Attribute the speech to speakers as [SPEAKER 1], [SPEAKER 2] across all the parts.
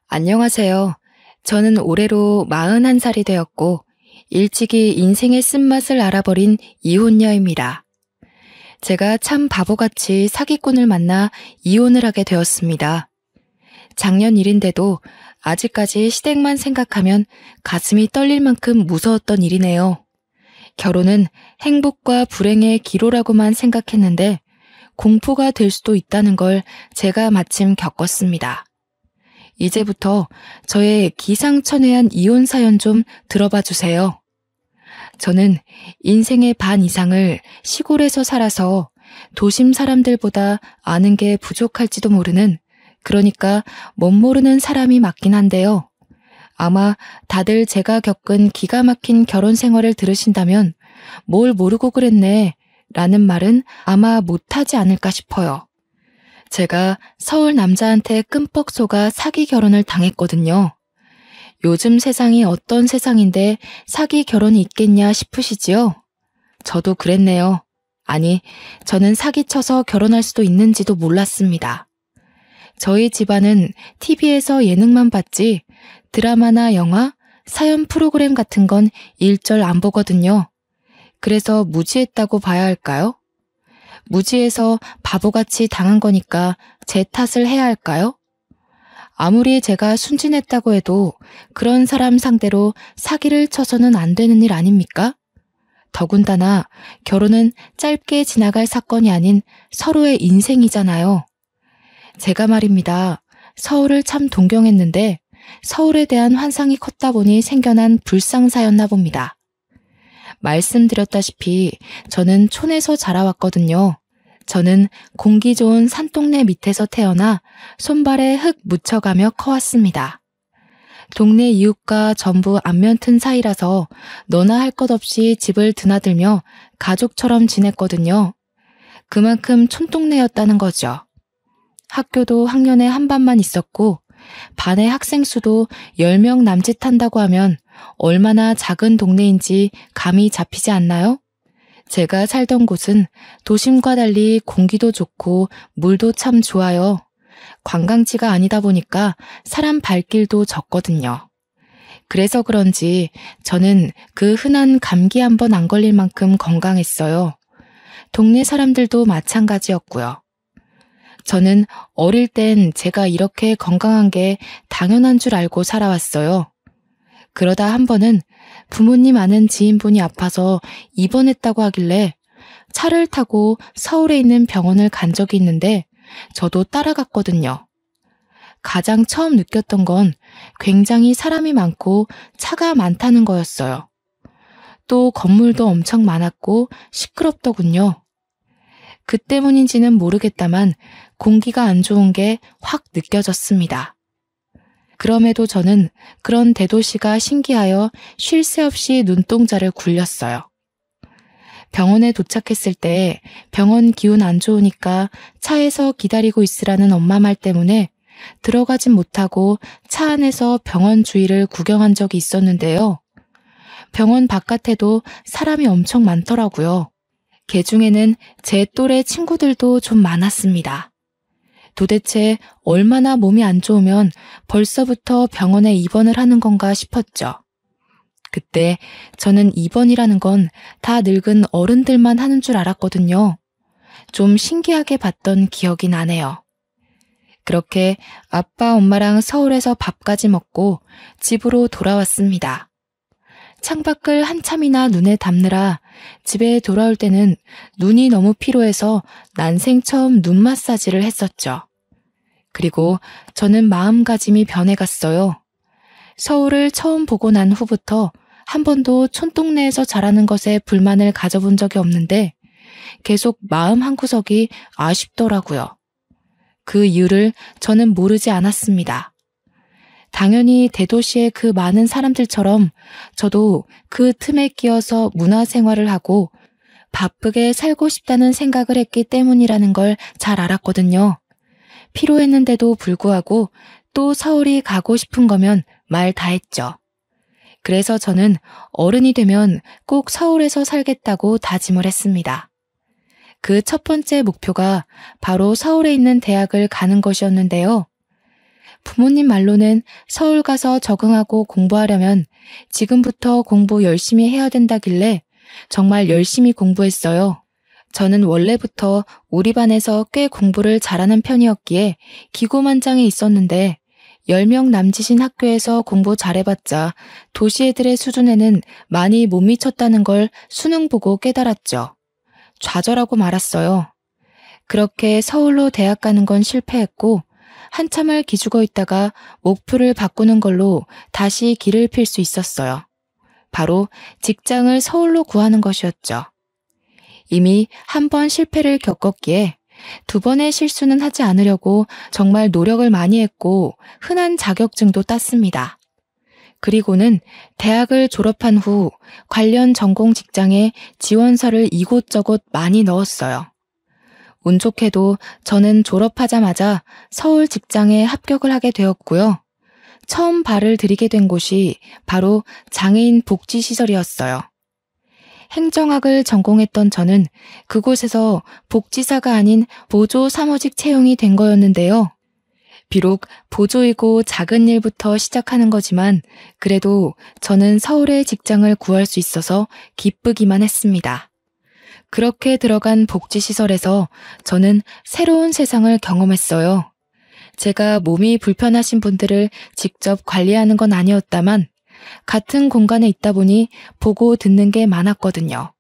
[SPEAKER 1] 안녕하세요. 저는 올해로 41살이 되었고, 일찍이 인생의 쓴맛을 알아버린 이혼녀입니다. 제가 참 바보같이 사기꾼을 만나 이혼을 하게 되었습니다. 작년 일인데도 아직까지 시댁만 생각하면 가슴이 떨릴 만큼 무서웠던 일이네요. 결혼은 행복과 불행의 기로라고만 생각했는데 공포가 될 수도 있다는 걸 제가 마침 겪었습니다. 이제부터 저의 기상천외한 이혼 사연 좀 들어봐 주세요. 저는 인생의 반 이상을 시골에서 살아서 도심 사람들보다 아는 게 부족할지도 모르는, 그러니까 멋모르는 사람이 맞긴 한데요. 아마 다들 제가 겪은 기가 막힌 결혼 생활을 들으신다면 뭘 모르고 그랬네 라는 말은 아마 못하지 않을까 싶어요. 제가 서울 남자한테 끔뻑 속아 사기 결혼을 당했거든요. 요즘 세상이 어떤 세상인데 사기 결혼이 있겠냐 싶으시지요? 저도 그랬네요. 아니, 저는 사기쳐서 결혼할 수도 있는지도 몰랐습니다. 저희 집안은 TV에서 예능만 봤지 드라마나 영화, 사연 프로그램 같은 건 일절 안 보거든요. 그래서 무지했다고 봐야 할까요? 무지해서 바보같이 당한 거니까 제 탓을 해야 할까요? 아무리 제가 순진했다고 해도 그런 사람 상대로 사기를 쳐서는 안 되는 일 아닙니까? 더군다나 결혼은 짧게 지나갈 사건이 아닌 서로의 인생이잖아요. 제가 말입니다. 서울을 참 동경했는데 서울에 대한 환상이 컸다 보니 생겨난 불상사였나 봅니다. 말씀드렸다시피 저는 촌에서 자라왔거든요. 저는 공기 좋은 산동네 밑에서 태어나 손발에 흙 묻혀가며 커왔습니다. 동네 이웃과 전부 안면 튼 사이라서 너나 할 것 없이 집을 드나들며 가족처럼 지냈거든요. 그만큼 촌동네였다는 거죠. 학교도 학년에 한 반만 있었고 반의 학생 수도 10명 남짓한다고 하면 얼마나 작은 동네인지 감이 잡히지 않나요? 제가 살던 곳은 도심과 달리 공기도 좋고 물도 참 좋아요. 관광지가 아니다 보니까 사람 발길도 적거든요. 그래서 그런지 저는 그 흔한 감기 한 번 안 걸릴 만큼 건강했어요. 동네 사람들도 마찬가지였고요. 저는 어릴 땐 제가 이렇게 건강한 게 당연한 줄 알고 살아왔어요. 그러다 한 번은 부모님 아는 지인분이 아파서 입원했다고 하길래 차를 타고 서울에 있는 병원을 간 적이 있는데 저도 따라갔거든요. 가장 처음 느꼈던 건 굉장히 사람이 많고 차가 많다는 거였어요. 또 건물도 엄청 많았고 시끄럽더군요. 그 때문인지는 모르겠다만 공기가 안 좋은 게 확 느껴졌습니다. 그럼에도 저는 그런 대도시가 신기하여 쉴 새 없이 눈동자를 굴렸어요. 병원에 도착했을 때 병원 기운 안 좋으니까 차에서 기다리고 있으라는 엄마 말 때문에 들어가진 못하고 차 안에서 병원 주위를 구경한 적이 있었는데요. 병원 바깥에도 사람이 엄청 많더라고요. 그 중에는 제 또래 친구들도 좀 많았습니다. 도대체 얼마나 몸이 안 좋으면 벌써부터 병원에 입원을 하는 건가 싶었죠. 그때 저는 입원이라는 건 다 늙은 어른들만 하는 줄 알았거든요. 좀 신기하게 봤던 기억이 나네요. 그렇게 아빠, 엄마랑 서울에서 밥까지 먹고 집으로 돌아왔습니다. 창밖을 한참이나 눈에 담느라 집에 돌아올 때는 눈이 너무 피로해서 난생 처음 눈 마사지를 했었죠. 그리고 저는 마음가짐이 변해갔어요. 서울을 처음 보고 난 후부터 한 번도 촌동네에서 자라는 것에 불만을 가져본 적이 없는데 계속 마음 한구석이 아쉽더라고요. 그 이유를 저는 모르지 않았습니다. 당연히 대도시의 그 많은 사람들처럼 저도 그 틈에 끼어서 문화생활을 하고 바쁘게 살고 싶다는 생각을 했기 때문이라는 걸 잘 알았거든요. 피로했는데도 불구하고 또 서울이 가고 싶은 거면 말 다 했죠. 그래서 저는 어른이 되면 꼭 서울에서 살겠다고 다짐을 했습니다. 그 첫 번째 목표가 바로 서울에 있는 대학을 가는 것이었는데요. 부모님 말로는 서울 가서 적응하고 공부하려면 지금부터 공부 열심히 해야 된다길래 정말 열심히 공부했어요. 저는 원래부터 우리 반에서 꽤 공부를 잘하는 편이었기에 기고만장해 있었는데 10명 남짓인 학교에서 공부 잘해봤자 도시 애들의 수준에는 많이 못 미쳤다는 걸 수능 보고 깨달았죠. 좌절하고 말았어요. 그렇게 서울로 대학 가는 건 실패했고 한참을 기죽어 있다가 목표를 바꾸는 걸로 다시 길을 필 수 있었어요. 바로 직장을 서울로 구하는 것이었죠. 이미 한 번 실패를 겪었기에 두 번의 실수는 하지 않으려고 정말 노력을 많이 했고 흔한 자격증도 땄습니다. 그리고는 대학을 졸업한 후 관련 전공 직장에 지원서를 이곳저곳 많이 넣었어요. 운 좋게도 저는 졸업하자마자 서울 직장에 합격을 하게 되었고요. 처음 발을 들이게 된 곳이 바로 장애인 복지시설이었어요. 행정학을 전공했던 저는 그곳에서 복지사가 아닌 보조 사무직 채용이 된 거였는데요. 비록 보조이고 작은 일부터 시작하는 거지만 그래도 저는 서울에 직장을 구할 수 있어서 기쁘기만 했습니다. 그렇게 들어간 복지시설에서 저는 새로운 세상을 경험했어요. 제가 몸이 불편하신 분들을 직접 관리하는 건 아니었다만 같은 공간에 있다 보니 보고 듣는 게 많았거든요.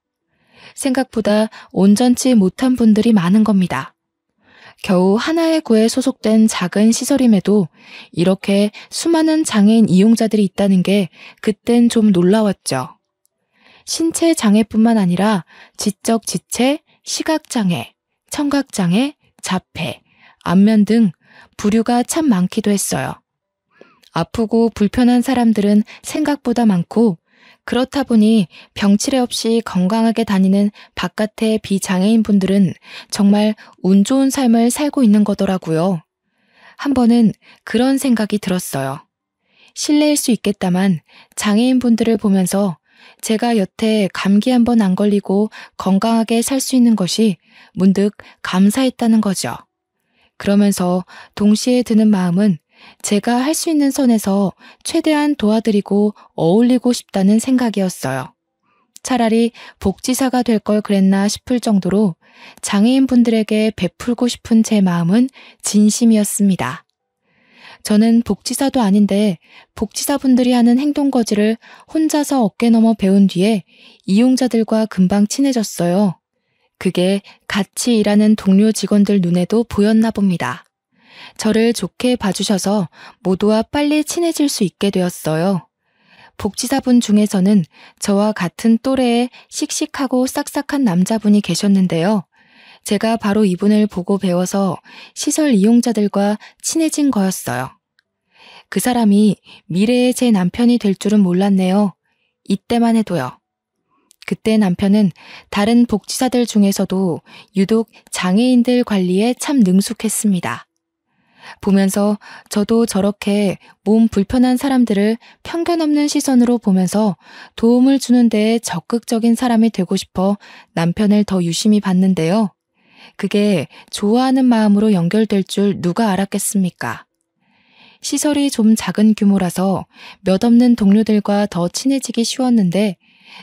[SPEAKER 1] 생각보다 온전치 못한 분들이 많은 겁니다. 겨우 하나의 구에 소속된 작은 시설임에도 이렇게 수많은 장애인 이용자들이 있다는 게 그땐 좀 놀라웠죠. 신체 장애뿐만 아니라 지적 지체, 시각장애, 청각장애, 자폐, 안면 등 부류가 참 많기도 했어요. 아프고 불편한 사람들은 생각보다 많고 그렇다 보니 병치레 없이 건강하게 다니는 바깥의 비장애인 분들은 정말 운 좋은 삶을 살고 있는 거더라고요. 한 번은 그런 생각이 들었어요. 실례일 수 있겠다만 장애인 분들을 보면서 제가 여태 감기 한 번 안 걸리고 건강하게 살 수 있는 것이 문득 감사했다는 거죠. 그러면서 동시에 드는 마음은 제가 할 수 있는 선에서 최대한 도와드리고 어울리고 싶다는 생각이었어요. 차라리 복지사가 될 걸 그랬나 싶을 정도로 장애인분들에게 베풀고 싶은 제 마음은 진심이었습니다. 저는 복지사도 아닌데 복지사분들이 하는 행동거지를 혼자서 어깨 넘어 배운 뒤에 이용자들과 금방 친해졌어요. 그게 같이 일하는 동료 직원들 눈에도 보였나 봅니다. 저를 좋게 봐주셔서 모두와 빨리 친해질 수 있게 되었어요. 복지사분 중에서는 저와 같은 또래의 씩씩하고 싹싹한 남자분이 계셨는데요. 제가 바로 이분을 보고 배워서 시설 이용자들과 친해진 거였어요. 그 사람이 미래의 제 남편이 될 줄은 몰랐네요. 이때만 해도요. 그때 남편은 다른 복지사들 중에서도 유독 장애인들 관리에 참 능숙했습니다. 보면서 저도 저렇게 몸 불편한 사람들을 편견 없는 시선으로 보면서 도움을 주는 데에 적극적인 사람이 되고 싶어 남편을 더 유심히 봤는데요. 그게 좋아하는 마음으로 연결될 줄 누가 알았겠습니까? 시설이 좀 작은 규모라서 몇 없는 동료들과 더 친해지기 쉬웠는데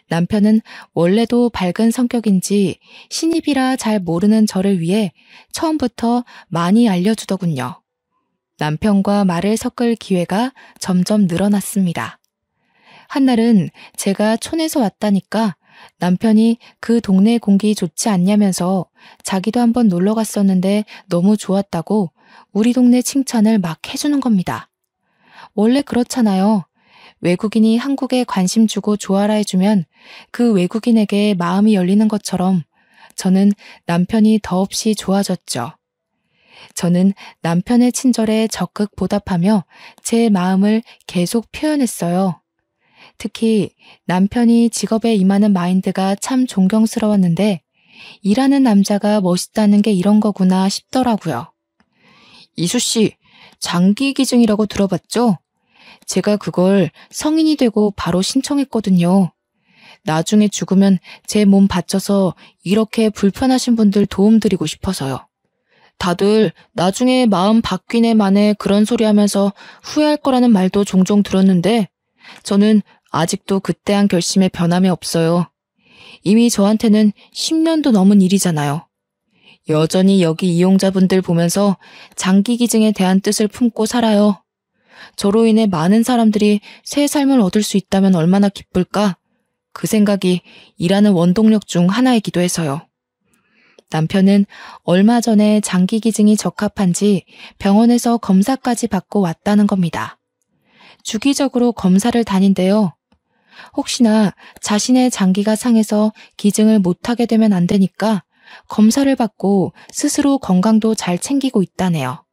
[SPEAKER 1] 남편은 원래도 밝은 성격인지 신입이라 잘 모르는 저를 위해 처음부터 많이 알려주더군요. 남편과 말을 섞을 기회가 점점 늘어났습니다. 한날은 제가 촌에서 왔다니까 남편이 그 동네 공기 좋지 않냐면서 자기도 한번 놀러 갔었는데 너무 좋았다고 우리 동네 칭찬을 막 해주는 겁니다. 원래 그렇잖아요. 외국인이 한국에 관심 주고 좋아라 해주면 그 외국인에게 마음이 열리는 것처럼 저는 남편이 더없이 좋아졌죠. 저는 남편의 친절에 적극 보답하며 제 마음을 계속 표현했어요. 특히 남편이 직업에 임하는 마인드가 참 존경스러웠는데 일하는 남자가 멋있다는 게 이런 거구나 싶더라고요. 이수씨, 장기기증이라고 들어봤죠? 제가 그걸 성인이 되고 바로 신청했거든요. 나중에 죽으면 제 몸 바쳐서 이렇게 불편하신 분들 도움드리고 싶어서요. 다들 나중에 마음 바뀌네 마네 그런 소리 하면서 후회할 거라는 말도 종종 들었는데 저는 아직도 그때 한 결심에 변함이 없어요. 이미 저한테는 10년도 넘은 일이잖아요. 여전히 여기 이용자분들 보면서 장기 기증에 대한 뜻을 품고 살아요. 저로 인해 많은 사람들이 새 삶을 얻을 수 있다면 얼마나 기쁠까? 그 생각이 일하는 원동력 중 하나이기도 해서요. 남편은 얼마 전에 장기 기증이 적합한지 병원에서 검사까지 받고 왔다는 겁니다. 주기적으로 검사를 다닌대요. 혹시나 자신의 장기가 상해서 기증을 못하게 되면 안 되니까 검사를 받고 스스로 건강도 잘 챙기고 있다네요.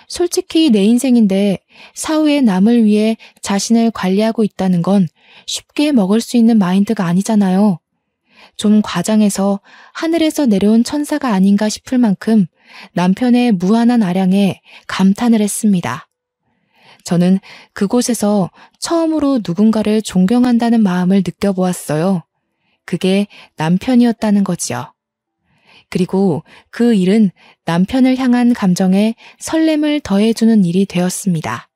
[SPEAKER 1] 솔직히 내 인생인데 사후의 남을 위해 자신을 관리하고 있다는 건 쉽게 먹을 수 있는 마인드가 아니잖아요. 좀 과장해서 하늘에서 내려온 천사가 아닌가 싶을 만큼 남편의 무한한 아량에 감탄을 했습니다. 저는 그곳에서 처음으로 누군가를 존경한다는 마음을 느껴보았어요. 그게 남편이었다는 거지요. 그리고 그 일은 남편을 향한 감정에 설렘을 더해주는 일이 되었습니다.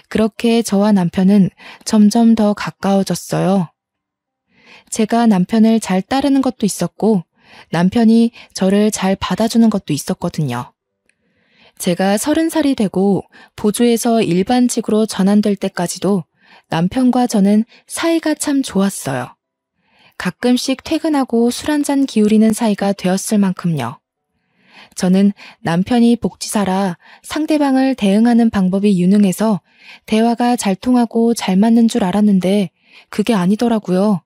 [SPEAKER 1] 그렇게 저와 남편은 점점 더 가까워졌어요. 제가 남편을 잘 따르는 것도 있었고 남편이 저를 잘 받아주는 것도 있었거든요. 제가 30살이 되고 보조에서 일반직으로 전환될 때까지도 남편과 저는 사이가 참 좋았어요. 가끔씩 퇴근하고 술 한잔 기울이는 사이가 되었을 만큼요. 저는 남편이 복지사라 상대방을 대응하는 방법이 유능해서 대화가 잘 통하고 잘 맞는 줄 알았는데 그게 아니더라고요.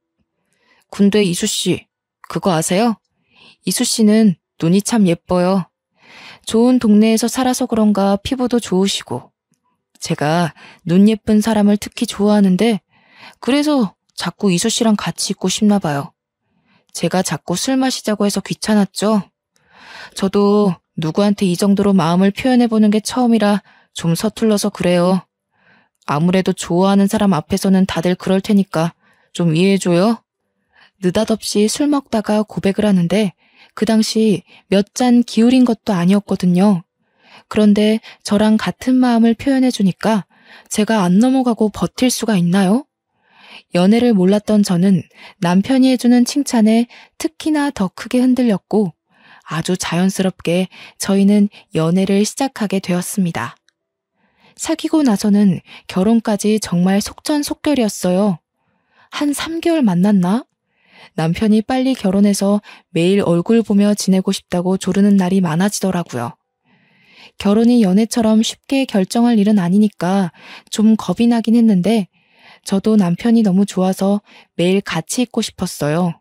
[SPEAKER 1] 근데 이수 씨, 그거 아세요? 이수 씨는 눈이 참 예뻐요. 좋은 동네에서 살아서 그런가 피부도 좋으시고. 제가 눈 예쁜 사람을 특히 좋아하는데 그래서 자꾸 이수 씨랑 같이 있고 싶나 봐요. 제가 자꾸 술 마시자고 해서 귀찮았죠. 저도 누구한테 이 정도로 마음을 표현해보는 게 처음이라 좀 서툴러서 그래요. 아무래도 좋아하는 사람 앞에서는 다들 그럴 테니까 좀 이해해줘요. 느닷없이 술 먹다가 고백을 하는데 그 당시 몇 잔 기울인 것도 아니었거든요. 그런데 저랑 같은 마음을 표현해주니까 제가 안 넘어가고 버틸 수가 있나요? 연애를 몰랐던 저는 남편이 해주는 칭찬에 특히나 더 크게 흔들렸고 아주 자연스럽게 저희는 연애를 시작하게 되었습니다. 사귀고 나서는 결혼까지 정말 속전속결이었어요. 한 3개월 만났나? 남편이 빨리 결혼해서 매일 얼굴 보며 지내고 싶다고 조르는 날이 많아지더라고요. 결혼이 연애처럼 쉽게 결정할 일은 아니니까 좀 겁이 나긴 했는데 저도 남편이 너무 좋아서 매일 같이 있고 싶었어요.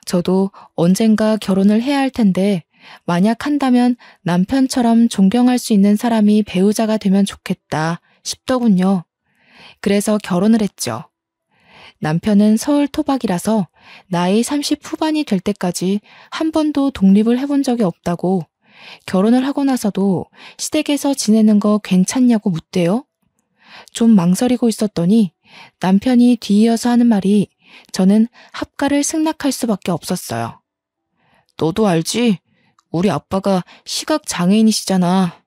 [SPEAKER 1] 저도 언젠가 결혼을 해야 할 텐데 만약 한다면 남편처럼 존경할 수 있는 사람이 배우자가 되면 좋겠다 싶더군요. 그래서 결혼을 했죠. 남편은 서울 토박이라서 나이 30 후반이 될 때까지 한 번도 독립을 해본 적이 없다고 결혼을 하고 나서도 시댁에서 지내는 거 괜찮냐고 묻대요. 좀 망설이고 있었더니 남편이 뒤이어서 하는 말이 저는 합가를 승낙할 수밖에 없었어요. 너도 알지? 우리 아빠가 시각장애인이시잖아.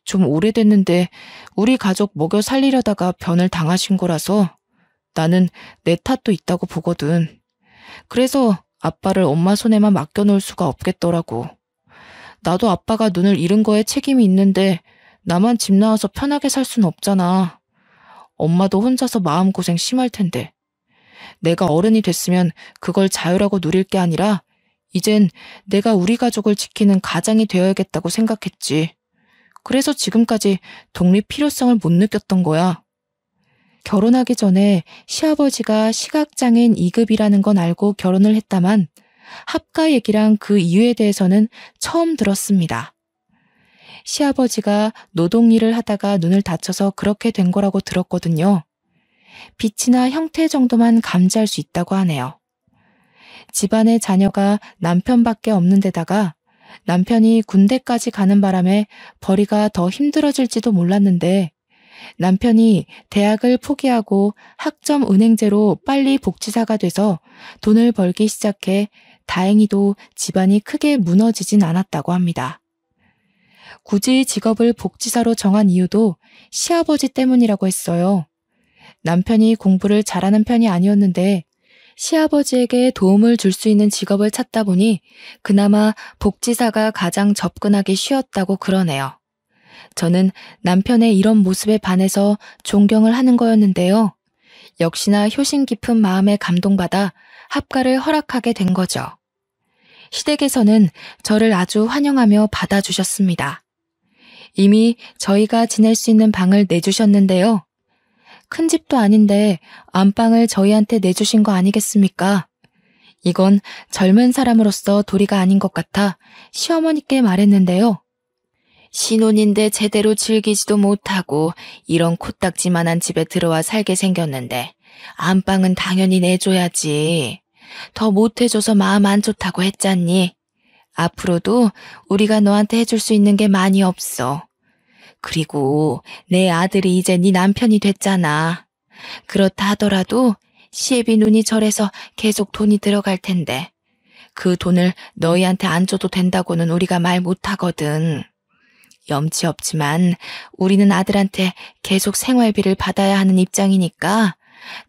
[SPEAKER 1] 좀 오래됐는데 우리 가족 먹여 살리려다가 변을 당하신 거라서 나는 내 탓도 있다고 보거든. 그래서 아빠를 엄마 손에만 맡겨놓을 수가 없겠더라고. 나도 아빠가 눈을 잃은 거에 책임이 있는데 나만 집 나와서 편하게 살 수는 없잖아. 엄마도 혼자서 마음고생 심할 텐데. 내가 어른이 됐으면 그걸 자유라고 누릴 게 아니라 이젠 내가 우리 가족을 지키는 가장이 되어야겠다고 생각했지. 그래서 지금까지 독립 필요성을 못 느꼈던 거야. 결혼하기 전에 시아버지가 시각장애인 2급이라는 건 알고 결혼을 했다만 합가 얘기랑 그 이유에 대해서는 처음 들었습니다. 시아버지가 노동일을 하다가 눈을 다쳐서 그렇게 된 거라고 들었거든요. 빛이나 형태 정도만 감지할 수 있다고 하네요. 집안에 자녀가 남편밖에 없는 데다가 남편이 군대까지 가는 바람에 벌이가 더 힘들어질지도 몰랐는데 남편이 대학을 포기하고 학점 은행제로 빨리 복지사가 돼서 돈을 벌기 시작해 다행히도 집안이 크게 무너지진 않았다고 합니다. 굳이 직업을 복지사로 정한 이유도 시아버지 때문이라고 했어요. 남편이 공부를 잘하는 편이 아니었는데 시아버지에게 도움을 줄 수 있는 직업을 찾다 보니 그나마 복지사가 가장 접근하기 쉬웠다고 그러네요. 저는 남편의 이런 모습에 반해서 존경을 하는 거였는데요. 역시나 효심 깊은 마음에 감동받아 합가를 허락하게 된 거죠. 시댁에서는 저를 아주 환영하며 받아주셨습니다. 이미 저희가 지낼 수 있는 방을 내주셨는데요. 큰 집도 아닌데 안방을 저희한테 내주신 거 아니겠습니까? 이건 젊은 사람으로서 도리가 아닌 것 같아 시어머니께 말했는데요. 신혼인데 제대로 즐기지도 못하고 이런 코딱지만한 집에 들어와 살게 생겼는데 안방은 당연히 내줘야지. 더 못해줘서 마음 안 좋다고 했잖니. 앞으로도 우리가 너한테 해줄 수 있는 게 많이 없어. 그리고 내 아들이 이제 네 남편이 됐잖아. 그렇다 하더라도 시애비 눈이 절해서 계속 돈이 들어갈 텐데 그 돈을 너희한테 안 줘도 된다고는 우리가 말 못하거든. 염치 없지만 우리는 아들한테 계속 생활비를 받아야 하는 입장이니까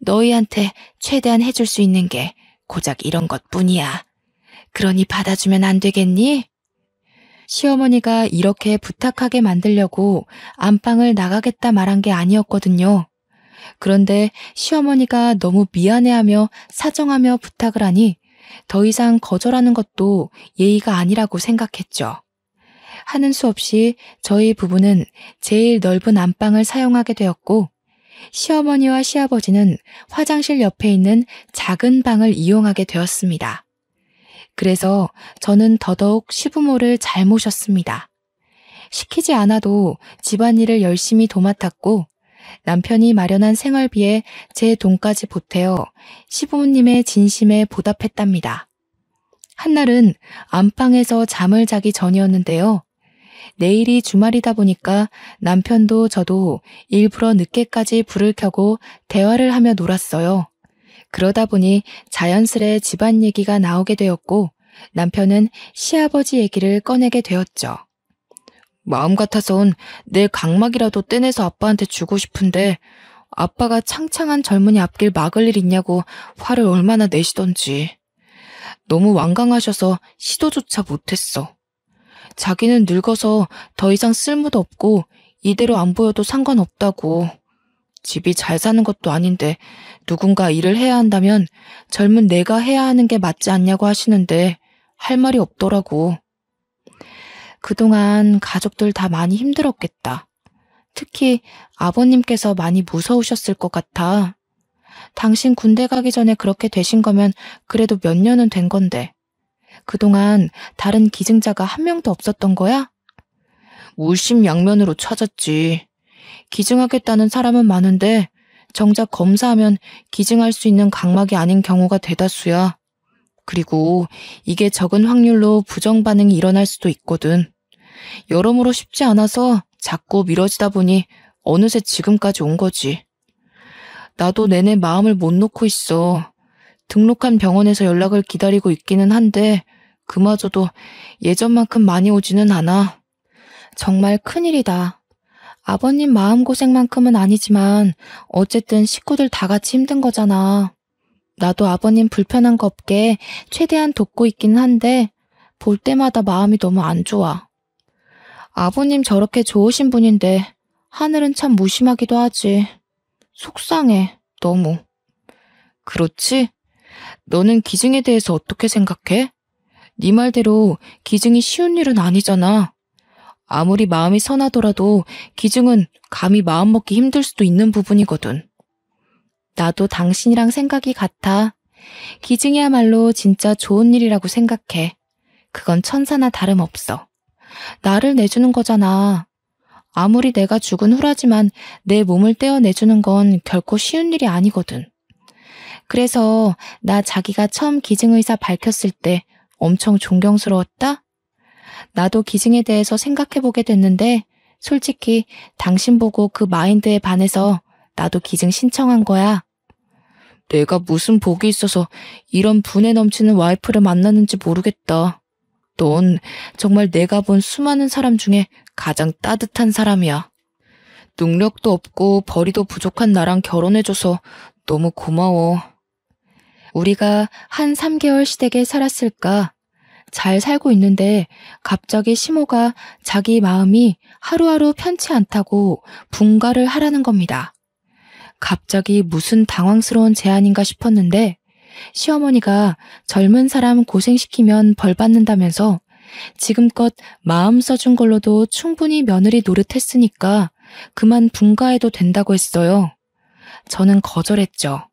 [SPEAKER 1] 너희한테 최대한 해줄 수 있는 게 고작 이런 것뿐이야. 그러니 받아주면 안 되겠니? 시어머니가 이렇게 부탁하게 만들려고 안방을 나가겠다 말한 게 아니었거든요. 그런데 시어머니가 너무 미안해하며 사정하며 부탁을 하니 더 이상 거절하는 것도 예의가 아니라고 생각했죠. 하는 수 없이 저희 부부는 제일 넓은 안방을 사용하게 되었고 시어머니와 시아버지는 화장실 옆에 있는 작은 방을 이용하게 되었습니다. 그래서 저는 더더욱 시부모를 잘 모셨습니다. 시키지 않아도 집안일을 열심히 도맡았고 남편이 마련한 생활비에 제 돈까지 보태어 시부모님의 진심에 보답했답니다. 한날은 안방에서 잠을 자기 전이었는데요. 내일이 주말이다 보니까 남편도 저도 일부러 늦게까지 불을 켜고 대화를 하며 놀았어요. 그러다 보니 자연스레 집안 얘기가 나오게 되었고 남편은 시아버지 얘기를 꺼내게 되었죠. 마음 같아선 내 각막이라도 떼내서 아빠한테 주고 싶은데 아빠가 창창한 젊은이 앞길 막을 일 있냐고 화를 얼마나 내시던지. 너무 완강하셔서 시도조차 못했어. 자기는 늙어서 더 이상 쓸모도 없고 이대로 안 보여도 상관없다고. 집이 잘 사는 것도 아닌데 누군가 일을 해야 한다면 젊은 내가 해야 하는 게 맞지 않냐고 하시는데 할 말이 없더라고. 그동안 가족들 다 많이 힘들었겠다. 특히 아버님께서 많이 무서우셨을 것 같아. 당신 군대 가기 전에 그렇게 되신 거면 그래도 몇 년은 된 건데 그동안 다른 기증자가 한 명도 없었던 거야? 물심양면으로 찾았지. 기증하겠다는 사람은 많은데 정작 검사하면 기증할 수 있는 각막이 아닌 경우가 대다수야. 그리고 이게 적은 확률로 부정 반응이 일어날 수도 있거든. 여러모로 쉽지 않아서 자꾸 미뤄지다 보니 어느새 지금까지 온 거지. 나도 내내 마음을 못 놓고 있어. 등록한 병원에서 연락을 기다리고 있기는 한데 그마저도 예전만큼 많이 오지는 않아. 정말 큰일이다. 아버님 마음고생만큼은 아니지만 어쨌든 식구들 다 같이 힘든 거잖아. 나도 아버님 불편한 거 없게 최대한 돕고 있긴 한데 볼 때마다 마음이 너무 안 좋아. 아버님 저렇게 좋으신 분인데 하늘은 참 무심하기도 하지. 속상해, 너무. 그렇지? 너는 기증에 대해서 어떻게 생각해? 네 말대로 기증이 쉬운 일은 아니잖아. 아무리 마음이 선하더라도 기증은 감히 마음먹기 힘들 수도 있는 부분이거든. 나도 당신이랑 생각이 같아. 기증이야말로 진짜 좋은 일이라고 생각해. 그건 천사나 다름없어. 나를 내주는 거잖아. 아무리 내가 죽은 후라지만 내 몸을 떼어내주는 건 결코 쉬운 일이 아니거든. 그래서 나 자기가 처음 기증의사 밝혔을 때 엄청 존경스러웠다? 나도 기증에 대해서 생각해보게 됐는데 솔직히 당신 보고 그 마인드에 반해서 나도 기증 신청한 거야. 내가 무슨 복이 있어서 이런 분에 넘치는 와이프를 만났는지 모르겠다. 넌 정말 내가 본 수많은 사람 중에 가장 따뜻한 사람이야. 능력도 없고 벌이도 부족한 나랑 결혼해줘서 너무 고마워. 우리가 한 3개월 시댁에 살았을까? 잘 살고 있는데 갑자기 시모가 자기 마음이 하루하루 편치 않다고 분가를 하라는 겁니다. 갑자기 무슨 당황스러운 제안인가 싶었는데 시어머니가 젊은 사람 고생시키면 벌 받는다면서 지금껏 마음 써준 걸로도 충분히 며느리 노릇했으니까 그만 분가해도 된다고 했어요. 저는 거절했죠.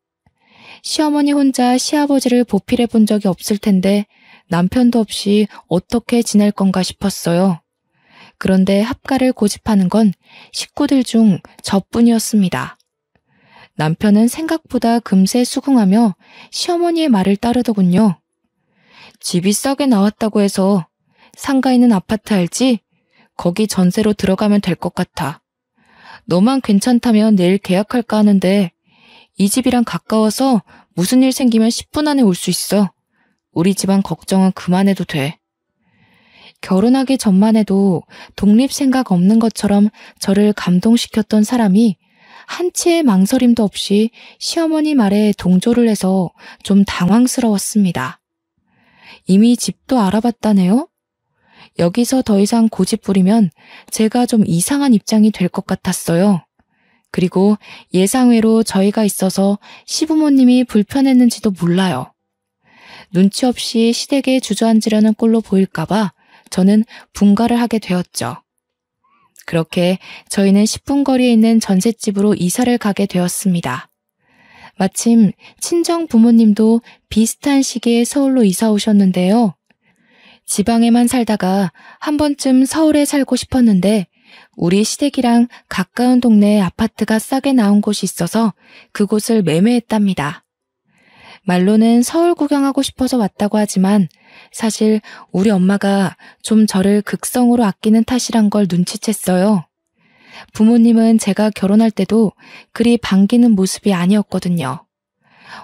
[SPEAKER 1] 시어머니 혼자 시아버지를 보필해 본 적이 없을 텐데 남편도 없이 어떻게 지낼 건가 싶었어요. 그런데 합가를 고집하는 건 식구들 중 저뿐이었습니다. 남편은 생각보다 금세 수긍하며 시어머니의 말을 따르더군요. 집이 싸게 나왔다고 해서 상가 있는 아파트 알지? 거기 전세로 들어가면 될 것 같아. 너만 괜찮다면 내일 계약할까 하는데 이 집이랑 가까워서 무슨 일 생기면 10분 안에 올 수 있어. 우리 집안 걱정은 그만해도 돼. 결혼하기 전만 해도 독립 생각 없는 것처럼 저를 감동시켰던 사람이 한치의 망설임도 없이 시어머니 말에 동조를 해서 좀 당황스러웠습니다. 이미 집도 알아봤다네요? 여기서 더 이상 고집 부리면 제가 좀 이상한 입장이 될 것 같았어요. 그리고 예상외로 저희가 있어서 시부모님이 불편했는지도 몰라요. 눈치 없이 시댁에 주저앉으려는 꼴로 보일까봐 저는 분가를 하게 되었죠. 그렇게 저희는 10분 거리에 있는 전셋집으로 이사를 가게 되었습니다. 마침 친정 부모님도 비슷한 시기에 서울로 이사 오셨는데요. 지방에만 살다가 한 번쯤 서울에 살고 싶었는데 우리 시댁이랑 가까운 동네에 아파트가 싸게 나온 곳이 있어서 그곳을 매매했답니다. 말로는 서울 구경하고 싶어서 왔다고 하지만 사실 우리 엄마가 좀 저를 극성으로 아끼는 탓이란 걸 눈치챘어요. 부모님은 제가 결혼할 때도 그리 반기는 모습이 아니었거든요.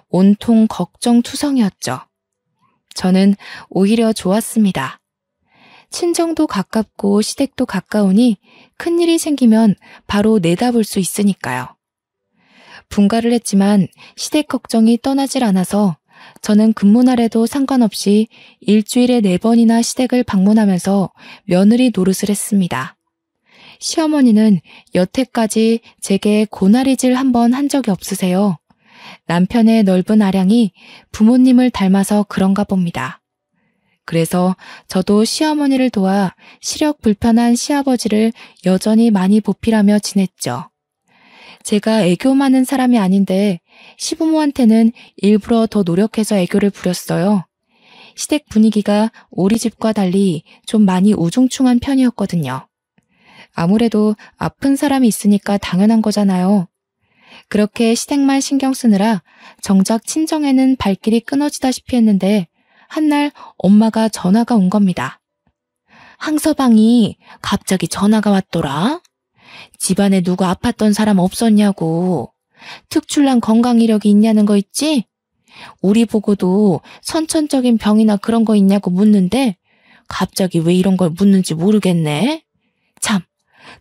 [SPEAKER 1] 온통 걱정투성이었죠. 저는 오히려 좋았습니다. 친정도 가깝고 시댁도 가까우니 큰일이 생기면 바로 내다볼 수 있으니까요. 분가를 했지만 시댁 걱정이 떠나질 않아서 저는 근무날에도 상관없이 일주일에 4번이나 시댁을 방문하면서 며느리 노릇을 했습니다. 시어머니는 여태까지 제게 고나리질 한 번 한 적이 없으세요. 남편의 넓은 아량이 부모님을 닮아서 그런가 봅니다. 그래서 저도 시어머니를 도와 시력 불편한 시아버지를 여전히 많이 보필하며 지냈죠. 제가 애교 많은 사람이 아닌데 시부모한테는 일부러 더 노력해서 애교를 부렸어요. 시댁 분위기가 우리 집과 달리 좀 많이 우중충한 편이었거든요. 아무래도 아픈 사람이 있으니까 당연한 거잖아요. 그렇게 시댁만 신경 쓰느라 정작 친정에는 발길이 끊어지다시피 했는데 한날 엄마가 전화가 온 겁니다. 항서방이 갑자기 전화가 왔더라. 집안에 누구 아팠던 사람 없었냐고. 특출난 건강 이력이 있냐는 거 있지? 우리 보고도 선천적인 병이나 그런 거 있냐고 묻는데 갑자기 왜 이런 걸 묻는지 모르겠네. 참,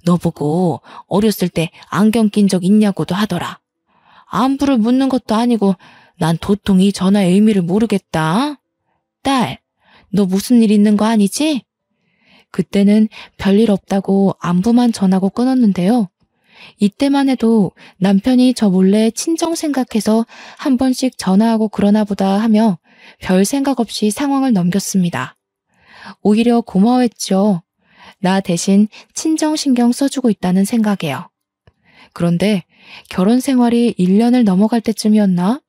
[SPEAKER 1] 너 보고 어렸을 때 안경 낀 적 있냐고도 하더라. 안부를 묻는 것도 아니고 난 도통 이 전화의 의미를 모르겠다. 딸, 너 무슨 일 있는 거 아니지? 그때는 별일 없다고 안부만 전하고 끊었는데요. 이때만 해도 남편이 저 몰래 친정 생각해서 한 번씩 전화하고 그러나 보다 하며 별 생각 없이 상황을 넘겼습니다. 오히려 고마워했죠. 나 대신 친정 신경 써주고 있다는 생각에요. 그런데 결혼 생활이 1년을 넘어갈 때쯤이었나?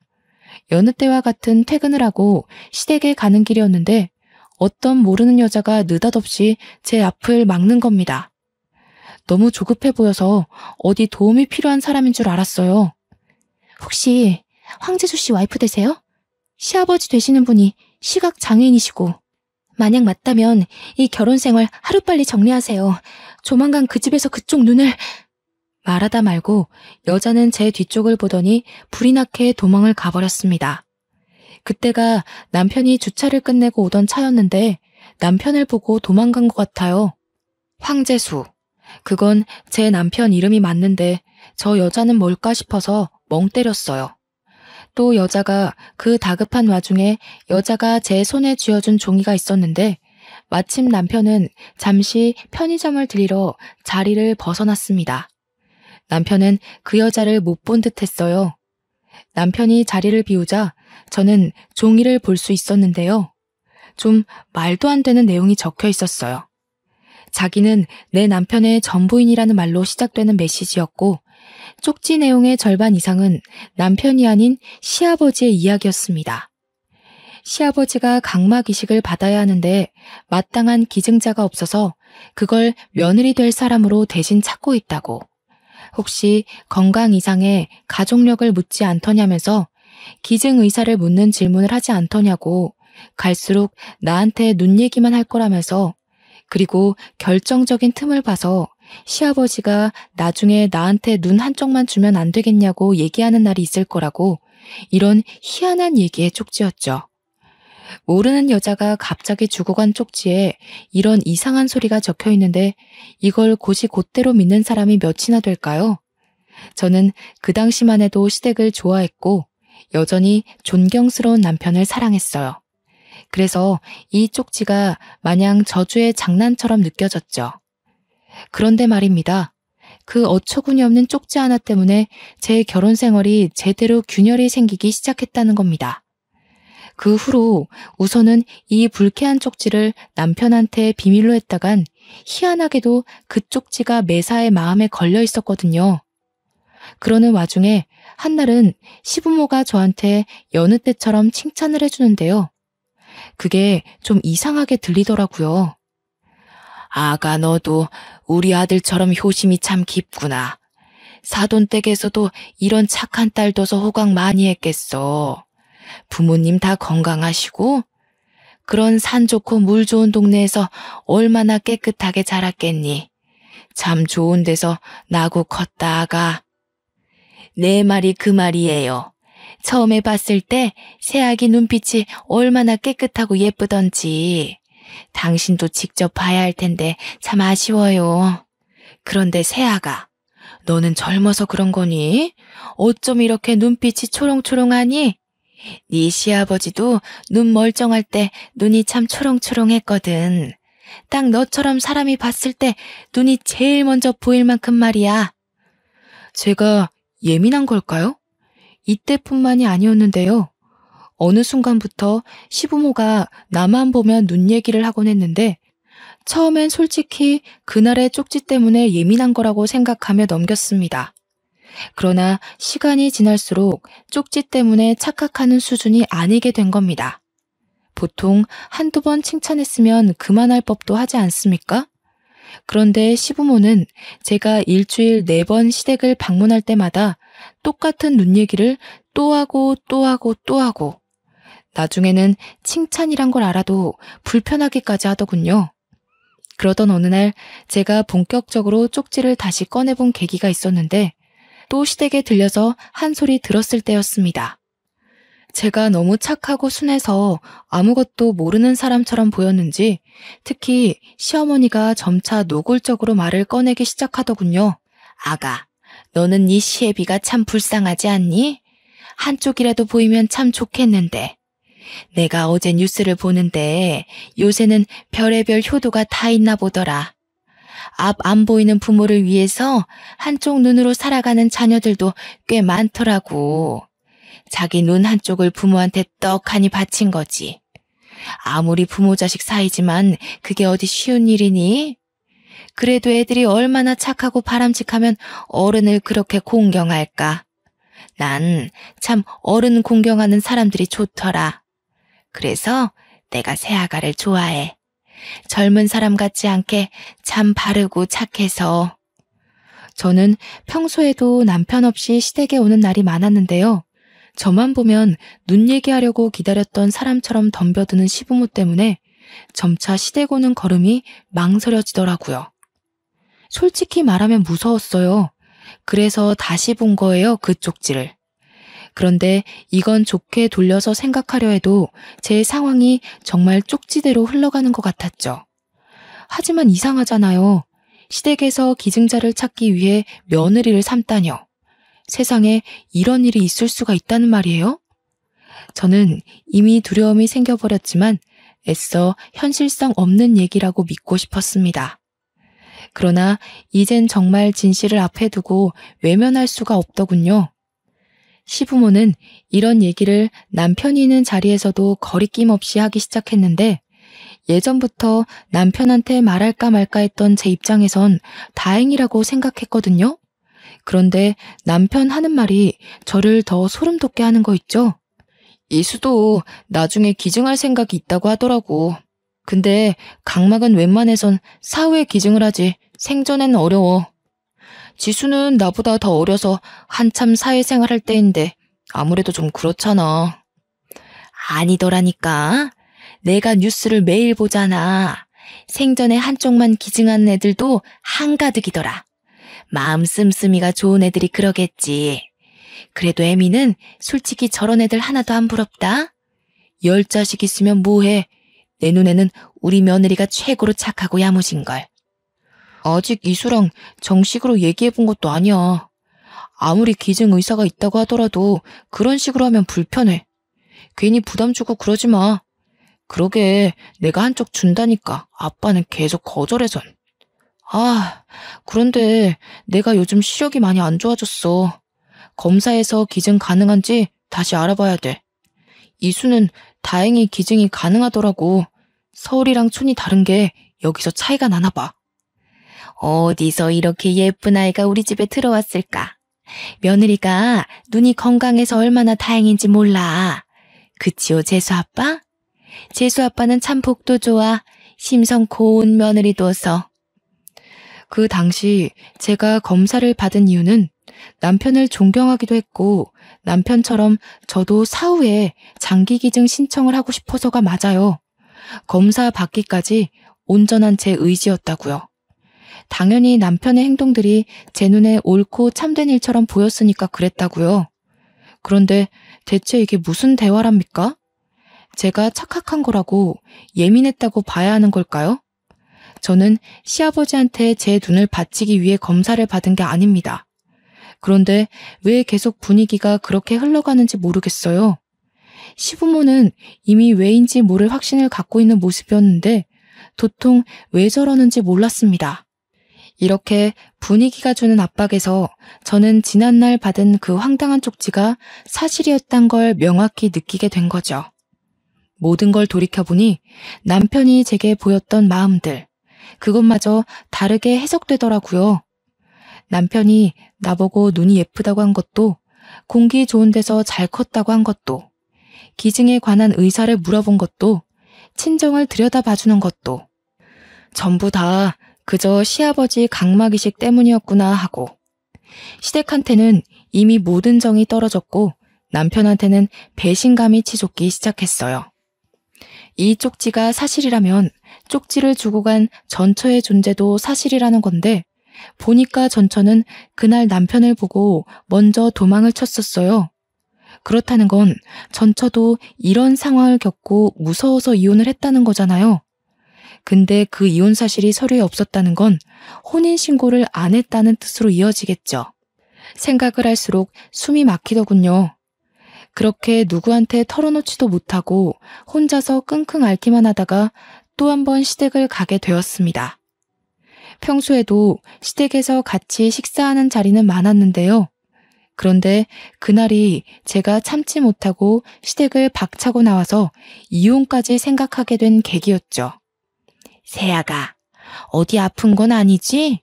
[SPEAKER 1] 여느 때와 같은 퇴근을 하고 시댁에 가는 길이었는데 어떤 모르는 여자가 느닷없이 제 앞을 막는 겁니다. 너무 조급해 보여서 어디 도움이 필요한 사람인 줄 알았어요. 혹시 황재수 씨 와이프 되세요? 시아버지 되시는 분이 시각 장애인이시고 만약 맞다면 이 결혼 생활 하루빨리 정리하세요. 조만간 그 집에서 그쪽 눈을... 말하다 말고 여자는 제 뒤쪽을 보더니 불이 나게 도망을 가버렸습니다. 그때가 남편이 주차를 끝내고 오던 차였는데 남편을 보고 도망간 것 같아요. 황재수, 그건 제 남편 이름이 맞는데 저 여자는 뭘까 싶어서 멍 때렸어요. 또 여자가 그 다급한 와중에 여자가 제 손에 쥐어준 종이가 있었는데 마침 남편은 잠시 편의점을 들리러 자리를 벗어났습니다. 남편은 그 여자를 못 본 듯 했어요. 남편이 자리를 비우자 저는 종이를 볼 수 있었는데요. 좀 말도 안 되는 내용이 적혀 있었어요. 자기는 내 남편의 전부인이라는 말로 시작되는 메시지였고 쪽지 내용의 절반 이상은 남편이 아닌 시아버지의 이야기였습니다. 시아버지가 각막 이식을 받아야 하는데 마땅한 기증자가 없어서 그걸 며느리 될 사람으로 대신 찾고 있다고. 혹시 건강 이상의 가족력을 묻지 않더냐면서 기증 의사를 묻는 질문을 하지 않더냐고 갈수록 나한테 눈 얘기만 할 거라면서 그리고 결정적인 틈을 봐서 시아버지가 나중에 나한테 눈 한쪽만 주면 안 되겠냐고 얘기하는 날이 있을 거라고 이런 희한한 얘기의 쪽지였죠. 모르는 여자가 갑자기 주고 간 쪽지에 이런 이상한 소리가 적혀 있는데 이걸 곧이곧대로 믿는 사람이 몇이나 될까요? 저는 그 당시만 해도 시댁을 좋아했고 여전히 존경스러운 남편을 사랑했어요. 그래서 이 쪽지가 마냥 저주의 장난처럼 느껴졌죠. 그런데 말입니다. 그 어처구니 없는 쪽지 하나 때문에 제 결혼 생활이 제대로 균열이 생기기 시작했다는 겁니다. 그 후로 우선은 이 불쾌한 쪽지를 남편한테 비밀로 했다간 희한하게도 그 쪽지가 매사에 마음에 걸려 있었거든요. 그러는 와중에 한날은 시부모가 저한테 여느 때처럼 칭찬을 해주는데요. 그게 좀 이상하게 들리더라고요. 아가 너도 우리 아들처럼 효심이 참 깊구나. 사돈댁에서도 이런 착한 딸 둬서 호강 많이 했겠어. 부모님 다 건강하시고 그런 산 좋고 물 좋은 동네에서 얼마나 깨끗하게 자랐겠니. 참 좋은 데서 나고 컸다 아가. 내 말이 그 말이에요. 처음에 봤을 때 새아기 눈빛이 얼마나 깨끗하고 예쁘던지 당신도 직접 봐야 할 텐데 참 아쉬워요. 그런데 새아가 너는 젊어서 그런 거니? 어쩜 이렇게 눈빛이 초롱초롱하니? 네 시아버지도 눈 멀쩡할 때 눈이 참 초롱초롱했거든. 딱 너처럼 사람이 봤을 때 눈이 제일 먼저 보일 만큼 말이야. 제가 예민한 걸까요? 이때뿐만이 아니었는데요. 어느 순간부터 시부모가 나만 보면 눈 얘기를 하곤 했는데 처음엔 솔직히 그날의 쪽지 때문에 예민한 거라고 생각하며 넘겼습니다. 그러나 시간이 지날수록 쪽지 때문에 착각하는 수준이 아니게 된 겁니다. 보통 한두 번 칭찬했으면 그만할 법도 하지 않습니까? 그런데 시부모는 제가 일주일 4번 시댁을 방문할 때마다 똑같은 눈 얘기를 또 하고 또 하고 또 하고 나중에는 칭찬이란 걸 알아도 불편하기까지 하더군요. 그러던 어느 날 제가 본격적으로 쪽지를 다시 꺼내본 계기가 있었는데 또 시댁에 들려서 한 소리 들었을 때였습니다. 제가 너무 착하고 순해서 아무것도 모르는 사람처럼 보였는지 특히 시어머니가 점차 노골적으로 말을 꺼내기 시작하더군요. 아가, 너는 네 시애비가 참 불쌍하지 않니? 한쪽이라도 보이면 참 좋겠는데. 내가 어제 뉴스를 보는데 요새는 별의별 효도가 다 있나 보더라. 앞 안 보이는 부모를 위해서 한쪽 눈으로 살아가는 자녀들도 꽤 많더라고. 자기 눈 한쪽을 부모한테 떡하니 바친 거지. 아무리 부모 자식 사이지만 그게 어디 쉬운 일이니? 그래도 애들이 얼마나 착하고 바람직하면 어른을 그렇게 공경할까? 난 참 어른 공경하는 사람들이 좋더라. 그래서 내가 새아가를 좋아해. 젊은 사람 같지 않게 참 바르고 착해서. 저는 평소에도 남편 없이 시댁에 오는 날이 많았는데요. 저만 보면 눈 얘기하려고 기다렸던 사람처럼 덤벼드는 시부모 때문에 점차 시댁 오는 걸음이 망설여지더라고요. 솔직히 말하면 무서웠어요. 그래서 다시 본 거예요, 그 쪽지를. 그런데 이건 좋게 돌려서 생각하려 해도 제 상황이 정말 쪽지대로 흘러가는 것 같았죠. 하지만 이상하잖아요. 시댁에서 기증자를 찾기 위해 며느리를 삼다뇨. 세상에 이런 일이 있을 수가 있다는 말이에요? 저는 이미 두려움이 생겨버렸지만 애써 현실성 없는 얘기라고 믿고 싶었습니다. 그러나 이젠 정말 진실을 앞에 두고 외면할 수가 없더군요. 시부모는 이런 얘기를 남편이 있는 자리에서도 거리낌 없이 하기 시작했는데 예전부터 남편한테 말할까 말까 했던 제 입장에선 다행이라고 생각했거든요. 그런데 남편 하는 말이 저를 더 소름 돋게 하는 거 있죠? 이수도 나중에 기증할 생각이 있다고 하더라고. 근데 각막은 웬만해선 사후에 기증을 하지 생전엔 어려워. 지수는 나보다 더 어려서 한참 사회생활 할 때인데 아무래도 좀 그렇잖아. 아니더라니까. 내가 뉴스를 매일 보잖아. 생전에 한쪽만 기증하는 애들도 한가득이더라. 마음 씀씀이가 좋은 애들이 그러겠지. 그래도 애미는 솔직히 저런 애들 하나도 안 부럽다. 10자식 있으면 뭐해. 내 눈에는 우리 며느리가 최고로 착하고 야무진걸. 아직 이수랑 정식으로 얘기해본 것도 아니야. 아무리 기증 의사가 있다고 하더라도 그런 식으로 하면 불편해. 괜히 부담 주고 그러지 마. 그러게 내가 한쪽 준다니까 아빠는 계속 거절해선. 그런데 내가 요즘 시력이 많이 안 좋아졌어. 검사해서 기증 가능한지 다시 알아봐야 돼. 이수는 다행히 기증이 가능하더라고. 서울이랑 촌이 다른 게 여기서 차이가 나나 봐. 어디서 이렇게 예쁜 아이가 우리 집에 들어왔을까? 며느리가 눈이 건강해서 얼마나 다행인지 몰라. 그치요, 재수 아빠? 재수 아빠는 참 복도 좋아. 심성 고운 며느리 둬서. 그 당시 제가 검사를 받은 이유는 남편을 존경하기도 했고 남편처럼 저도 사후에 장기 기증 신청을 하고 싶어서가 맞아요. 검사 받기까지 온전한 제 의지였다고요. 당연히 남편의 행동들이 제 눈에 옳고 참된 일처럼 보였으니까 그랬다고요. 그런데 대체 이게 무슨 대화랍니까? 제가 착각한 거라고 예민했다고 봐야 하는 걸까요? 저는 시아버지한테 제 눈을 바치기 위해 검사를 받은 게 아닙니다. 그런데 왜 계속 분위기가 그렇게 흘러가는지 모르겠어요. 시부모는 이미 왜인지 모를 확신을 갖고 있는 모습이었는데 도통 왜 저러는지 몰랐습니다. 이렇게 분위기가 주는 압박에서 저는 지난날 받은 그 황당한 쪽지가 사실이었단 걸 명확히 느끼게 된 거죠. 모든 걸 돌이켜보니 남편이 제게 보였던 마음들, 그것마저 다르게 해석되더라고요. 남편이 나보고 눈이 예쁘다고 한 것도, 공기 좋은 데서 잘 컸다고 한 것도, 기증에 관한 의사를 물어본 것도, 친정을 들여다봐주는 것도 전부 다 그저 시아버지 각막이식 때문이었구나 하고, 시댁한테는 이미 모든 정이 떨어졌고 남편한테는 배신감이 치솟기 시작했어요. 이 쪽지가 사실이라면 쪽지를 주고 간 전처의 존재도 사실이라는 건데 보니까 전처는 그날 남편을 보고 먼저 도망을 쳤었어요. 그렇다는 건 전처도 이런 상황을 겪고 무서워서 이혼을 했다는 거잖아요. 근데 그 이혼 사실이 서류에 없었다는 건 혼인신고를 안 했다는 뜻으로 이어지겠죠. 생각을 할수록 숨이 막히더군요. 그렇게 누구한테 털어놓지도 못하고 혼자서 끙끙 앓기만 하다가 또 한 번 시댁을 가게 되었습니다. 평소에도 시댁에서 같이 식사하는 자리는 많았는데요. 그런데 그날이 제가 참지 못하고 시댁을 박차고 나와서 이혼까지 생각하게 된 계기였죠. 세아가, 어디 아픈 건 아니지?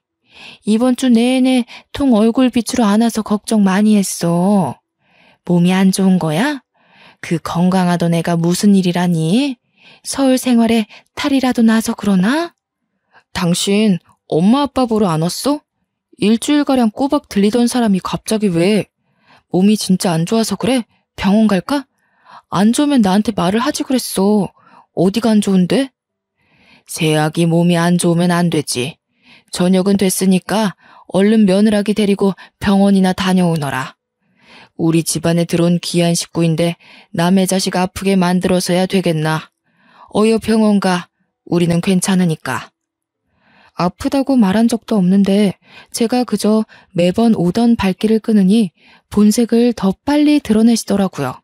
[SPEAKER 1] 이번 주 내내 통 얼굴 빛으로 안 와서 걱정 많이 했어. 몸이 안 좋은 거야? 그 건강하던 애가 무슨 일이라니? 서울 생활에 탈이라도 나서 그러나? 당신 엄마 아빠 보러 안 왔어? 일주일가량 꼬박 들리던 사람이 갑자기 왜? 몸이 진짜 안 좋아서 그래? 병원 갈까? 안 좋으면 나한테 말을 하지 그랬어. 어디가 안 좋은데? 세아기 몸이 안 좋으면 안 되지. 저녁은 됐으니까 얼른 며느라기 데리고 병원이나 다녀오너라. 우리 집안에 들어온 귀한 식구인데 남의 자식 아프게 만들어서야 되겠나. 어여 병원 가. 우리는 괜찮으니까. 아프다고 말한 적도 없는데 제가 그저 매번 오던 발길을 끄느니 본색을 더 빨리 드러내시더라고요.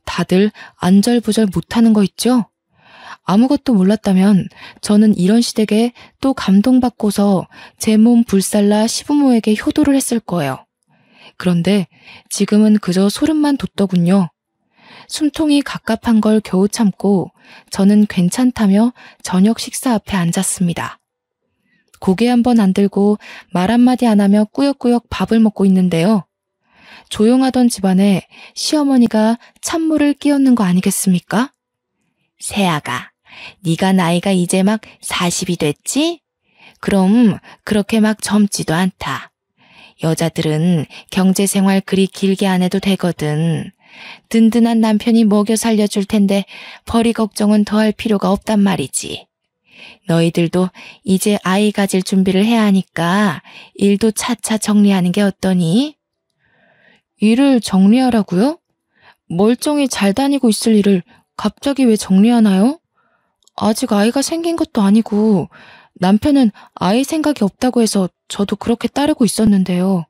[SPEAKER 1] 다들 안절부절 못하는 거 있죠? 아무것도 몰랐다면 저는 이런 시댁에 또 감동받고서 제 몸 불살라 시부모에게 효도를 했을 거예요. 그런데 지금은 그저 소름만 돋더군요. 숨통이 갑갑한 걸 겨우 참고 저는 괜찮다며 저녁 식사 앞에 앉았습니다. 고개 한번 안 들고 말 한마디 안 하며 꾸역꾸역 밥을 먹고 있는데요. 조용하던 집안에 시어머니가 찬물을 끼얹는 거 아니겠습니까? 새아가, 네가 나이가 이제 막 40이 됐지? 그럼 그렇게 막 젊지도 않다. 여자들은 경제생활 그리 길게 안 해도 되거든. 든든한 남편이 먹여 살려줄 텐데 벌이 걱정은 더 할 필요가 없단 말이지. 너희들도 이제 아이 가질 준비를 해야 하니까 일도 차차 정리하는 게 어떠니? 일을 정리하라고요? 멀쩡히 잘 다니고 있을 일을 갑자기 왜 정리하나요? 아직 아이가 생긴 것도 아니고 남편은 아이 생각이 없다고 해서 저도 그렇게 따르고 있었는데요.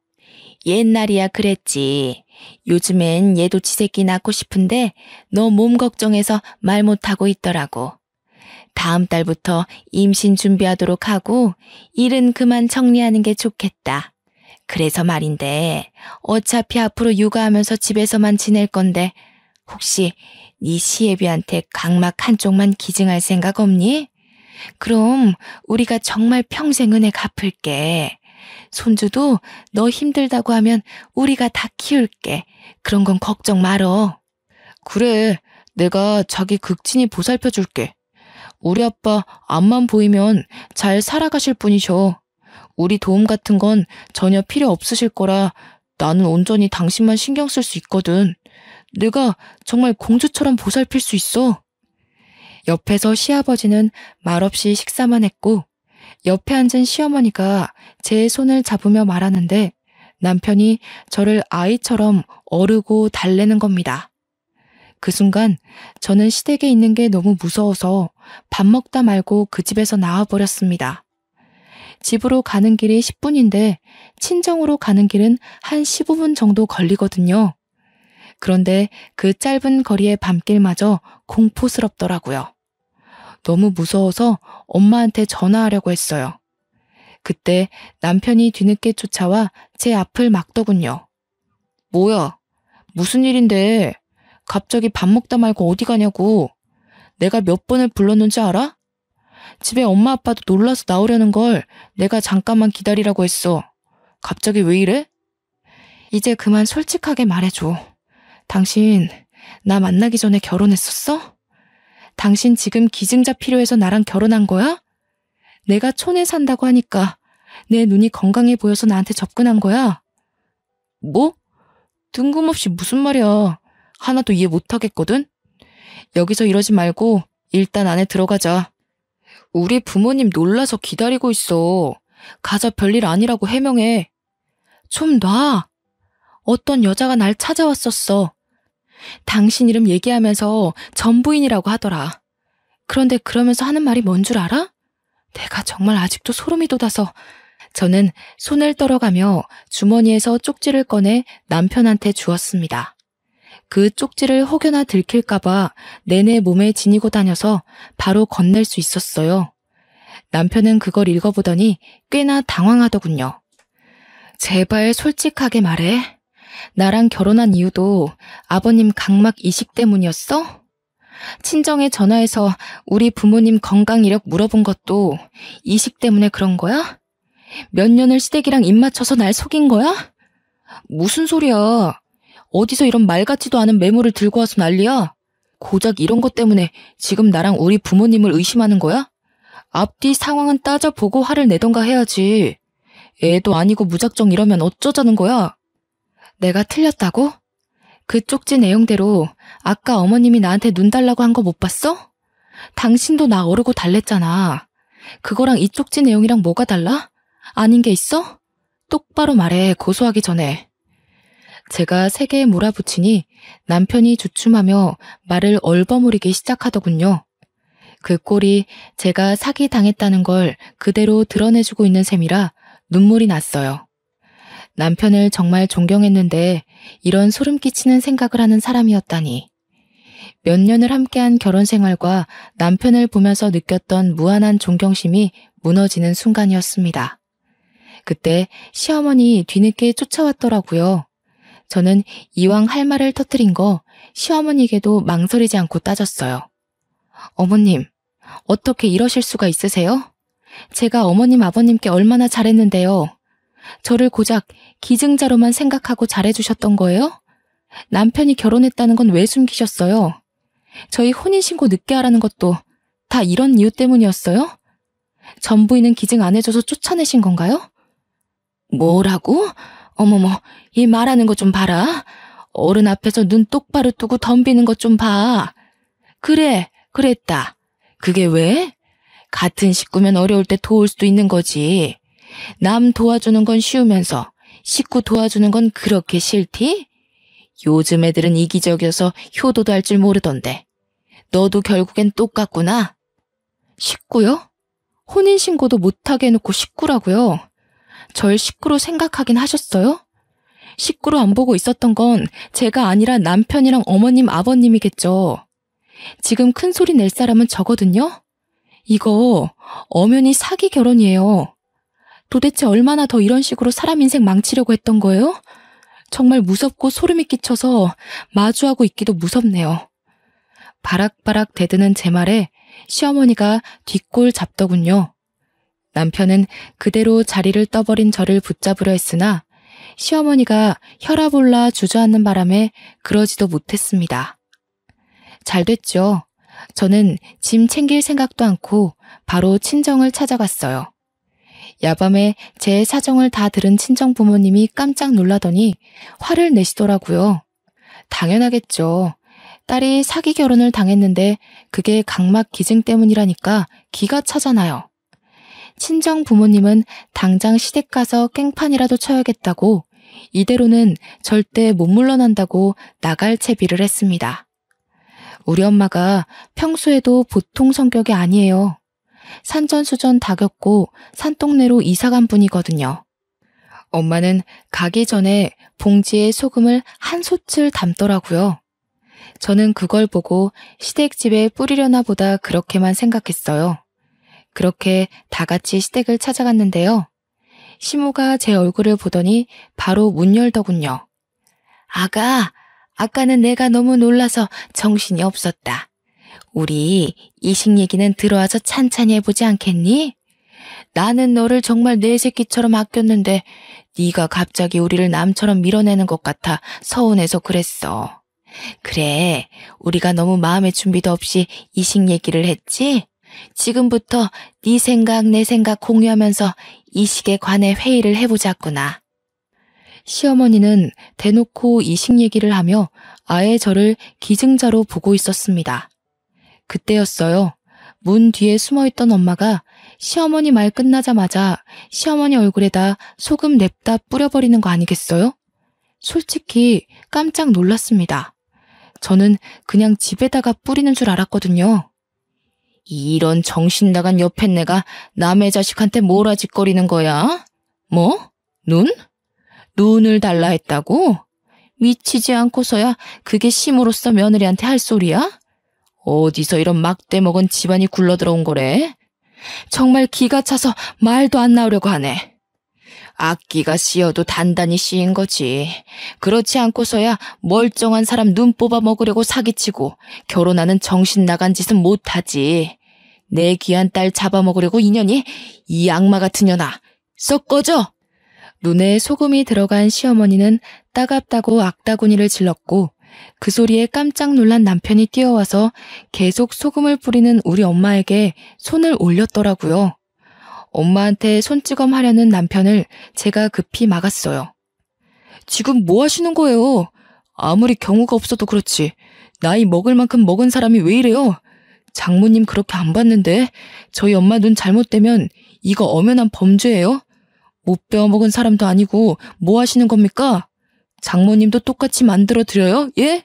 [SPEAKER 1] 옛날이야 그랬지. 요즘엔 얘도 지 새끼 낳고 싶은데 너 몸 걱정해서 말 못하고 있더라고. 다음 달부터 임신 준비하도록 하고 일은 그만 정리하는 게 좋겠다. 그래서 말인데 어차피 앞으로 육아하면서 집에서만 지낼 건데 혹시 네 시애비한테 각막 한쪽만 기증할 생각 없니? 그럼 우리가 정말 평생 은혜 갚을게. 손주도 너 힘들다고 하면 우리가 다 키울게. 그런 건 걱정 말어. 그래, 내가 자기 극진히 보살펴 줄게. 우리 아빠 앞만 보이면 잘 살아가실 분이셔. 우리 도움 같은 건 전혀 필요 없으실 거라 나는 온전히 당신만 신경 쓸 수 있거든. 내가 정말 공주처럼 보살필 수 있어. 옆에서 시아버지는 말없이 식사만 했고 옆에 앉은 시어머니가 제 손을 잡으며 말하는데 남편이 저를 아이처럼 어르고 달래는 겁니다. 그 순간 저는 시댁에 있는 게 너무 무서워서 밥 먹다 말고 그 집에서 나와버렸습니다. 집으로 가는 길이 10분인데 친정으로 가는 길은 한 15분 정도 걸리거든요. 그런데 그 짧은 거리의 밤길마저 공포스럽더라고요. 너무 무서워서 엄마한테 전화하려고 했어요. 그때 남편이 뒤늦게 쫓아와 제 앞을 막더군요. 뭐야? 무슨 일인데? 갑자기 밥 먹다 말고 어디 가냐고. 내가 몇 번을 불렀는지 알아? 집에 엄마 아빠도 놀라서 나오려는 걸 내가 잠깐만 기다리라고 했어. 갑자기 왜 이래? 이제 그만 솔직하게 말해줘. 당신 나 만나기 전에 결혼했었어? 당신 지금 기증자 필요해서 나랑 결혼한 거야? 내가 촌에 산다고 하니까 내 눈이 건강해 보여서 나한테 접근한 거야? 뭐? 뜬금없이 무슨 말이야. 하나도 이해 못하겠거든? 여기서 이러지 말고 일단 안에 들어가자. 우리 부모님 놀라서 기다리고 있어. 가자 별일 아니라고 해명해. 좀 놔. 어떤 여자가 날 찾아왔었어. 당신 이름 얘기하면서 전부인이라고 하더라. 그런데 그러면서 하는 말이 뭔 줄 알아? 내가 정말 아직도 소름이 돋아서 저는 손을 떨어가며 주머니에서 쪽지를 꺼내 남편한테 주었습니다. 그 쪽지를 혹여나 들킬까봐 내내 몸에 지니고 다녀서 바로 건넬 수 있었어요. 남편은 그걸 읽어보더니 꽤나 당황하더군요. 제발 솔직하게 말해. 나랑 결혼한 이유도 아버님 각막 이식 때문이었어? 친정에 전화해서 우리 부모님 건강 이력 물어본 것도 이식 때문에 그런 거야? 몇 년을 시댁이랑 입 맞춰서 날 속인 거야? 무슨 소리야. 어디서 이런 말 같지도 않은 메모를 들고 와서 난리야? 고작 이런 것 때문에 지금 나랑 우리 부모님을 의심하는 거야? 앞뒤 상황은 따져보고 화를 내던가 해야지. 애도 아니고 무작정 이러면 어쩌자는 거야? 내가 틀렸다고? 그 쪽지 내용대로 아까 어머님이 나한테 눈 달라고 한 거 못 봤어? 당신도 나 어르고 달랬잖아. 그거랑 이 쪽지 내용이랑 뭐가 달라? 아닌 게 있어? 똑바로 말해, 고소하기 전에. 제가 세게에 몰아붙이니 남편이 주춤하며 말을 얼버무리기 시작하더군요. 그 꼴이 제가 사기당했다는 걸 그대로 드러내주고 있는 셈이라 눈물이 났어요. 남편을 정말 존경했는데 이런 소름 끼치는 생각을 하는 사람이었다니. 몇 년을 함께한 결혼 생활과 남편을 보면서 느꼈던 무한한 존경심이 무너지는 순간이었습니다. 그때 시어머니 뒤늦게 쫓아왔더라고요. 저는 이왕 할 말을 터뜨린 거 시어머니에게도 망설이지 않고 따졌어요. 어머님, 어떻게 이러실 수가 있으세요? 제가 어머님 아버님께 얼마나 잘했는데요. 저를 고작 기증자로만 생각하고 잘해주셨던 거예요? 남편이 결혼했다는 건 왜 숨기셨어요? 저희 혼인신고 늦게 하라는 것도 다 이런 이유 때문이었어요? 전부인은 기증 안 해줘서 쫓아내신 건가요? 뭐라고? 어머머, 이 말하는 거 좀 봐라. 어른 앞에서 눈 똑바로 뜨고 덤비는 것 좀 봐. 그래, 그랬다. 그게 왜? 같은 식구면 어려울 때 도울 수도 있는 거지. 남 도와주는 건 쉬우면서 식구 도와주는 건 그렇게 싫디? 요즘 애들은 이기적이어서 효도도 할 줄 모르던데. 너도 결국엔 똑같구나. 식구요? 혼인신고도 못하게 해놓고 식구라고요? 절 식구로 생각하긴 하셨어요? 식구로 안 보고 있었던 건 제가 아니라 남편이랑 어머님, 아버님이겠죠. 지금 큰 소리 낼 사람은 저거든요? 이거 엄연히 사기 결혼이에요. 도대체 얼마나 더 이런 식으로 사람 인생 망치려고 했던 거예요? 정말 무섭고 소름이 끼쳐서 마주하고 있기도 무섭네요. 바락바락 대드는 제 말에 시어머니가 뒷골 잡더군요. 남편은 그대로 자리를 떠버린 저를 붙잡으려 했으나 시어머니가 혈압 올라 주저앉는 바람에 그러지도 못했습니다. 잘 됐죠. 저는 짐 챙길 생각도 않고 바로 친정을 찾아갔어요. 야밤에 제 사정을 다 들은 친정 부모님이 깜짝 놀라더니 화를 내시더라고요. 당연하겠죠. 딸이 사기 결혼을 당했는데 그게 각막 기증 때문이라니까 기가 차잖아요. 친정 부모님은 당장 시댁 가서 깽판이라도 쳐야겠다고 이대로는 절대 못 물러난다고 나갈 채비를 했습니다. 우리 엄마가 평소에도 보통 성격이 아니에요. 산전수전 다 겪고 산동네로 이사간 분이거든요. 엄마는 가기 전에 봉지에 소금을 한 솥을 담더라고요. 저는 그걸 보고 시댁집에 뿌리려나 보다 그렇게만 생각했어요. 그렇게 다 같이 시댁을 찾아갔는데요. 시모가 제 얼굴을 보더니 바로 문 열더군요. 아까는 내가 너무 놀라서 정신이 없었다. 우리 이식 얘기는 들어와서 찬찬히 해보지 않겠니? 나는 너를 정말 내 새끼처럼 아꼈는데 네가 갑자기 우리를 남처럼 밀어내는 것 같아 서운해서 그랬어. 그래, 우리가 너무 마음의 준비도 없이 이식 얘기를 했지? 지금부터 네 생각 내 생각 공유하면서 이식에 관해 회의를 해보자꾸나. 시어머니는 대놓고 이식 얘기를 하며 아예 저를 기증자로 보고 있었습니다. 그때였어요. 문 뒤에 숨어있던 엄마가 시어머니 말 끝나자마자 시어머니 얼굴에다 소금 냅다 뿌려버리는 거 아니겠어요? 솔직히 깜짝 놀랐습니다. 저는 그냥 집에다가 뿌리는 줄 알았거든요. 이런 정신 나간 여편네가 남의 자식한테 뭐라짓거리는 거야? 뭐? 눈? 눈을 달라 했다고? 미치지 않고서야 그게 심으로써 며느리한테 할 소리야? 어디서 이런 막대 먹은 집안이 굴러들어온 거래? 정말 기가 차서 말도 안 나오려고 하네. 악기가 씌어도 단단히 씌인 거지. 그렇지 않고서야 멀쩡한 사람 눈 뽑아 먹으려고 사기치고 결혼하는 정신 나간 짓은 못하지. 내 귀한 딸 잡아먹으려고 인연이 이 악마 같은 년아. 썩 꺼져! 눈에 소금이 들어간 시어머니는 따갑다고 악다구니를 질렀고 그 소리에 깜짝 놀란 남편이 뛰어와서 계속 소금을 뿌리는 우리 엄마에게 손을 올렸더라고요. 엄마한테 손찌검 하려는 남편을 제가 급히 막았어요. 지금 뭐 하시는 거예요? 아무리 경우가 없어도 그렇지. 나이 먹을 만큼 먹은 사람이 왜 이래요? 장모님 그렇게 안 봤는데 저희 엄마 눈 잘못되면 이거 엄연한 범죄예요? 못 배워먹은 사람도 아니고 뭐 하시는 겁니까? 장모님도 똑같이 만들어드려요? 예?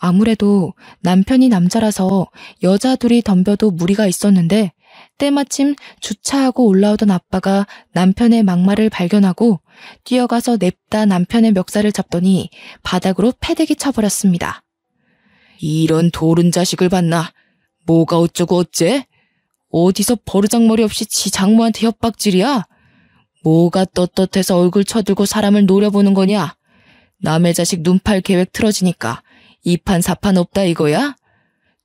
[SPEAKER 1] 아무래도 남편이 남자라서 여자 둘이 덤벼도 무리가 있었는데 때마침 주차하고 올라오던 아빠가 남편의 막말을 발견하고 뛰어가서 냅다 남편의 멱살을 잡더니 바닥으로 패대기 쳐버렸습니다. 이런 도른 자식을 봤나? 뭐가 어쩌고 어째? 어디서 버르장머리 없이 지 장모한테 협박질이야? 뭐가 떳떳해서 얼굴 쳐들고 사람을 노려보는 거냐? 남의 자식 눈팔 계획 틀어지니까 이판사판 없다 이거야?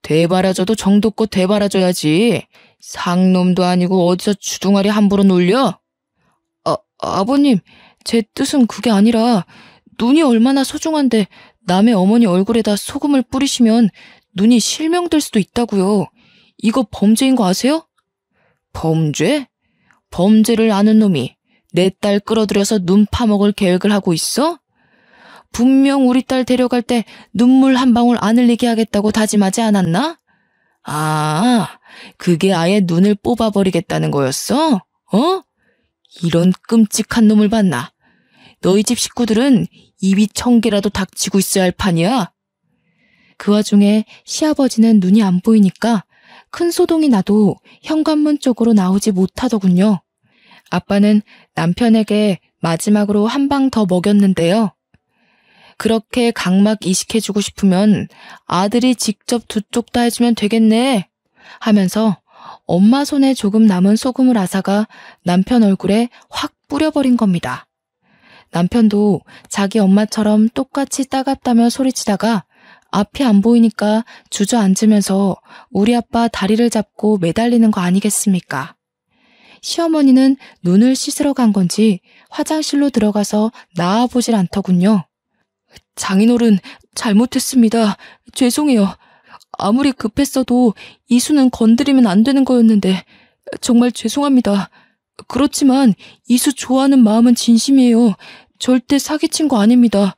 [SPEAKER 1] 되바라져도 정도껏 되바라져야지. 상놈도 아니고 어디서 주둥아리 함부로 놀려? 아버님, 제 뜻은 그게 아니라 눈이 얼마나 소중한데 남의 어머니 얼굴에다 소금을 뿌리시면 눈이 실명될 수도 있다고요. 이거 범죄인 거 아세요? 범죄? 범죄를 아는 놈이 내 딸 끌어들여서 눈 파먹을 계획을 하고 있어? 분명 우리 딸 데려갈 때 눈물 한 방울 안 흘리게 하겠다고 다짐하지 않았나? 아, 그게 아예 눈을 뽑아버리겠다는 거였어? 어? 이런 끔찍한 놈을 봤나? 너희 집 식구들은 입이 1000개라도 닥치고 있어야 할 판이야. 그 와중에 시아버지는 눈이 안 보이니까 큰 소동이 나도 현관문 쪽으로 나오지 못하더군요. 아빠는 남편에게 마지막으로 한 방 더 먹였는데요. 그렇게 각막 이식해주고 싶으면 아들이 직접 두 쪽 다 해주면 되겠네 하면서 엄마 손에 조금 남은 소금을 앗아가 남편 얼굴에 확 뿌려버린 겁니다. 남편도 자기 엄마처럼 똑같이 따갑다며 소리치다가 앞이 안 보이니까 주저앉으면서 우리 아빠 다리를 잡고 매달리는 거 아니겠습니까? 시어머니는 눈을 씻으러 간 건지 화장실로 들어가서 나와보질 않더군요. 장인어른, 잘못했습니다. 죄송해요. 아무리 급했어도 이수는 건드리면 안 되는 거였는데 정말 죄송합니다. 그렇지만 이수 좋아하는 마음은 진심이에요. 절대 사기친 거 아닙니다.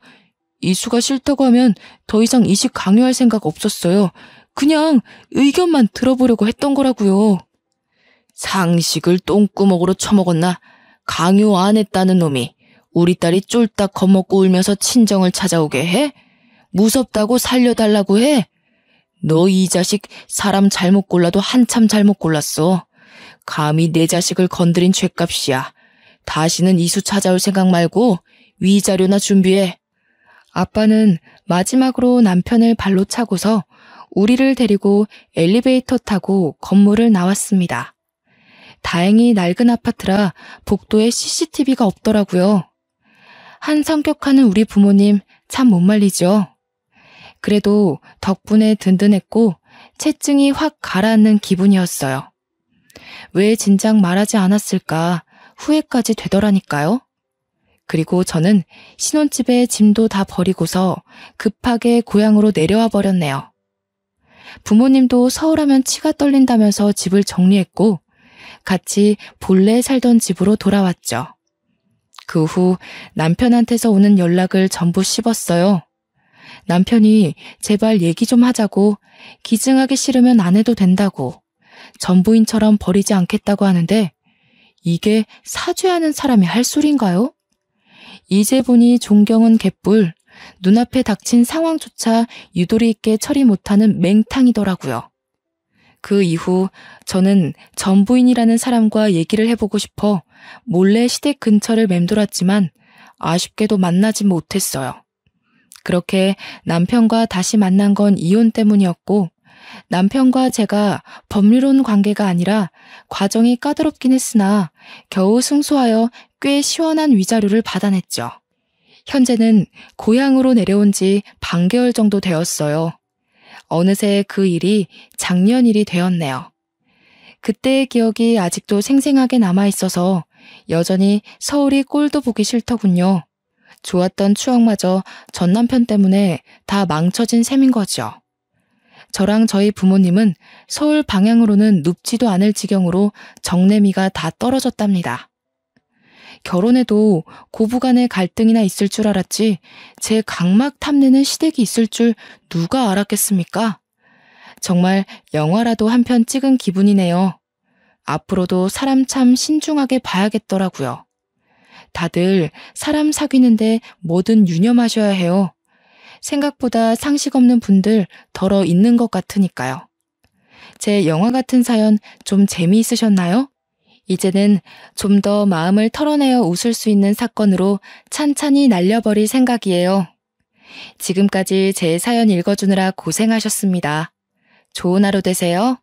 [SPEAKER 1] 이수가 싫다고 하면 더 이상 이식 강요할 생각 없었어요. 그냥 의견만 들어보려고 했던 거라고요. 상식을 똥구멍으로 쳐먹었나? 강요 안 했다는 놈이 우리 딸이 쫄딱 겁먹고 울면서 친정을 찾아오게 해? 무섭다고 살려달라고 해? 너 이 자식 사람 잘못 골라도 한참 잘못 골랐어. 감히 내 자식을 건드린 죗값이야. 다시는 이수 찾아올 생각 말고 위자료나 준비해. 아빠는 마지막으로 남편을 발로 차고서 우리를 데리고 엘리베이터 타고 건물을 나왔습니다. 다행히 낡은 아파트라 복도에 CCTV가 없더라고요. 한 성격하는 우리 부모님 참 못 말리죠. 그래도 덕분에 든든했고 체증이 확 가라앉는 기분이었어요. 왜 진작 말하지 않았을까 후회까지 되더라니까요. 그리고 저는 신혼집에 짐도 다 버리고서 급하게 고향으로 내려와 버렸네요. 부모님도 서울하면 치가 떨린다면서 집을 정리했고 같이 본래 살던 집으로 돌아왔죠. 그 후 남편한테서 오는 연락을 전부 씹었어요. 남편이 제발 얘기 좀 하자고, 기증하기 싫으면 안 해도 된다고, 전부인처럼 버리지 않겠다고 하는데 이게 사죄하는 사람이 할 소린가요? 이제 보니 존경은 개뿔, 눈앞에 닥친 상황조차 유도리 있게 처리 못하는 맹탕이더라고요. 그 이후 저는 전부인이라는 사람과 얘기를 해보고 싶어 몰래 시댁 근처를 맴돌았지만 아쉽게도 만나지 못했어요. 그렇게 남편과 다시 만난 건 이혼 때문이었고 남편과 제가 법률혼 관계가 아니라 과정이 까다롭긴 했으나 겨우 승소하여 꽤 시원한 위자료를 받아냈죠. 현재는 고향으로 내려온 지 반개월 정도 되었어요. 어느새 그 일이 작년 일이 되었네요. 그때의 기억이 아직도 생생하게 남아있어서 여전히 서울이 꼴도 보기 싫더군요. 좋았던 추억마저 전 남편 때문에 다 망쳐진 셈인 거죠. 저랑 저희 부모님은 서울 방향으로는 눕지도 않을 지경으로 정내미가 다 떨어졌답니다. 결혼해도 고부간의 갈등이나 있을 줄 알았지 제 각막 탐내는 시댁이 있을 줄 누가 알았겠습니까? 정말 영화라도 한 편 찍은 기분이네요. 앞으로도 사람 참 신중하게 봐야겠더라고요. 다들 사람 사귀는데 뭐든 유념하셔야 해요. 생각보다 상식 없는 분들 덜어 있는 것 같으니까요. 제 영화 같은 사연 좀 재미있으셨나요? 이제는 좀 더 마음을 털어내어 웃을 수 있는 사건으로 찬찬히 날려버릴 생각이에요. 지금까지 제 사연 읽어주느라 고생하셨습니다. 좋은 하루 되세요.